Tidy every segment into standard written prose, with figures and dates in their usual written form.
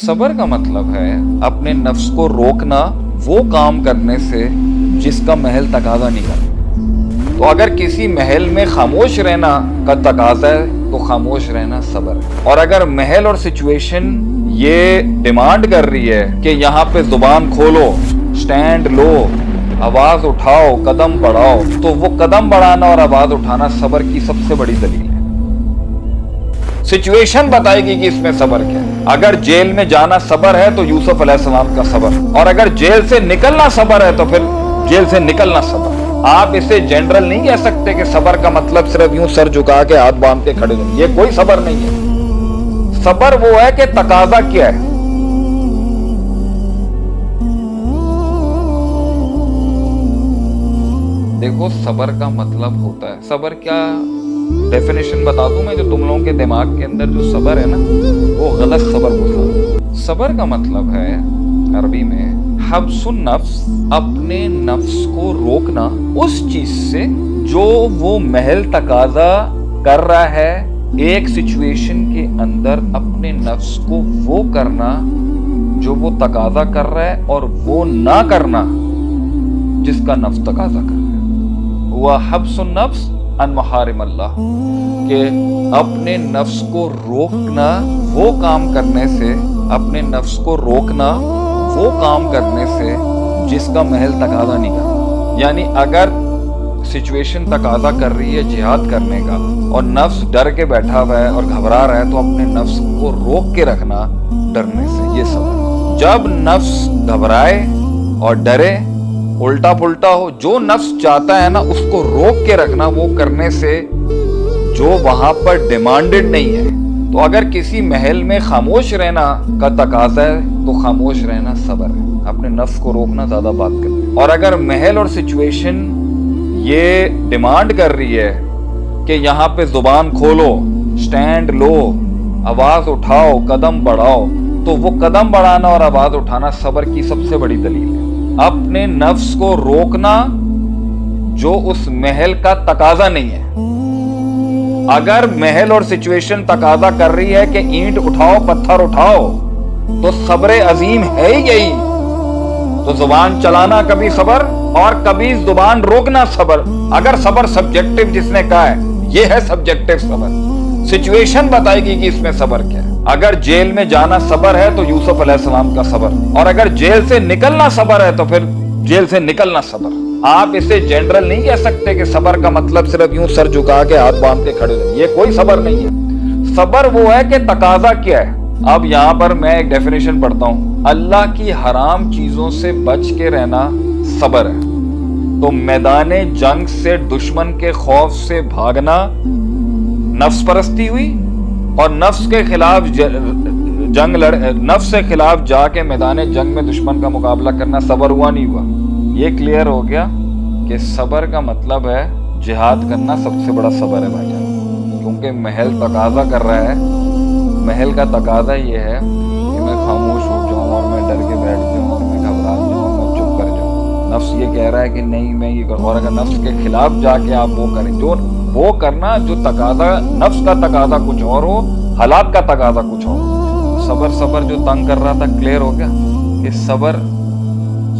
सबर का मतलब है अपने नफ्स को रोकना वो काम करने से जिसका महल तकाजा नहीं करता। तो अगर किसी महल में खामोश रहना का तकाजा है तो खामोश रहना सबर है। और अगर महल और सिचुएशन ये डिमांड कर रही है कि यहाँ पे जुबान खोलो, स्टैंड लो, आवाज उठाओ, कदम बढ़ाओ, तो वो कदम बढ़ाना और आवाज उठाना सबर की सबसे बड़ी दलील है। सिचुएशन बताएगी कि इसमें सबर क्या है। अगर जेल में जाना सबर है तो यूसुफ अलैहिस्सलाम का सबर, और अगर जेल से निकलना सबर है तो फिर जेल से निकलना सबर। आप इसे जनरल नहीं कह सकते कि सबर का मतलब सिर्फ यूं सर झुका के हाथ बांध के खड़े रहना, ये कोई सबर नहीं है। सबर वो है कि तकाजा क्या है। देखो सबर का मतलब होता है, सबर क्या डेफिनेशन बता दूं मैं, जो तुम लोगों के दिमाग के अंदर जो सबर है ना वो गलत सबर घुसा। सबर का मतलब है अरबी में हब्सुन नफ्स, अपने नफ्स को रोकना उस चीज से जो वो महल तकाजा कर रहा है। एक सिचुएशन के अंदर अपने नफ्स को वो करना जो वो तकाजा कर रहा है और वो ना करना जिसका नफ्स तकाजा कर रहा है। वह हब्सुन नफ्स अन महारिम अल्लाह, के अपने नफ्स को रोकना वो काम करने से, अपने नफ्स को रोकना वो काम करने से जिसका महल तकाजा नहीं करता। यानी अगर सिचुएशन तकाजा कर रही है जिहाद करने का और नफ्स डर के बैठा हुआ है और घबरा रहा है तो अपने नफ्स को रोक के रखना डरने से, ये सब। जब नफ्स घबराए और डरे, उल्टा पुल्टा हो, जो नफ्स चाहता है ना उसको रोक के रखना वो करने से जो वहां पर डिमांडेड नहीं है। तो अगर किसी महल में खामोश रहना का तकाजा है तो खामोश रहना सबर है, अपने नफ्स को रोकना ज्यादा बात करना। और अगर महल और सिचुएशन ये डिमांड कर रही है कि यहाँ पे जुबान खोलो, स्टैंड लो, आवाज उठाओ, कदम बढ़ाओ, तो वो कदम बढ़ाना और आवाज उठाना सबर की सबसे बड़ी दलील है। अपने नफ्स को रोकना जो उस महल का तकाजा नहीं है। अगर महल और सिचुएशन तकाजा कर रही है कि ईंट उठाओ, पत्थर उठाओ, तो सब्र अजीम है ही यही। तो जुबान चलाना कभी सबर और कभी जुबान रोकना सबर। अगर सबर सब्जेक्टिव जिसने कहा है, ये है सब्जेक्टिव सबर। सिचुएशन बताएगी कि इसमें सबर क्या है। अगर जेल में जाना सबर है तो यूसुफ अलैहिस्सलाम का सबर, और अगर जेल से निकलना सबर है तो फिर जेल से निकलना सबर। आप इसे जनरल नहीं कह सकते कि सबर का मतलब सिर्फ यूं सर झुका के हाथ बांध के खड़े रहना, ये कोई सबर नहीं है। सबर वो है कि तकाजा क्या है। अब यहाँ पर मैं एक डेफिनेशन पढ़ता हूँ, अल्लाह की हराम चीजों से बच के रहना सबर है। तो मैदाने जंग से दुश्मन के खौफ से भागना नफ्स परस्ती हुई, और नफ्स के खिलाफ नफ्स से खिलाफ जाके मैदाने जंग में दुश्मन का मुकाबला करना सबर हुआ नहीं हुआ। ये क्लियर हो गया कि सबर का मतलब है जिहाद करना सबसे बड़ा सबर है भाईजान। क्योंकि महल तकाजा कर रहा है, महल का तकाजा ये है कि मैं खामोश हो जाऊं और मैं डर के बैठ जाऊं और मैं घबरा जाऊं, मैं चुप कर जाऊं। नफ्स ये कह रहा है कि नहीं मैं ये करूं, और अगर नफ्स के खिलाफ जाके आप वो करें, जो वो करना जो तकाजा, नफ्स का तकाजा कुछ और हो, हालात का तकाजा कुछ और। सबर जो तंग कर रहा था, क्लियर हो गया कि सबर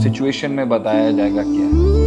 सिचुएशन में बताया जाएगा क्या है।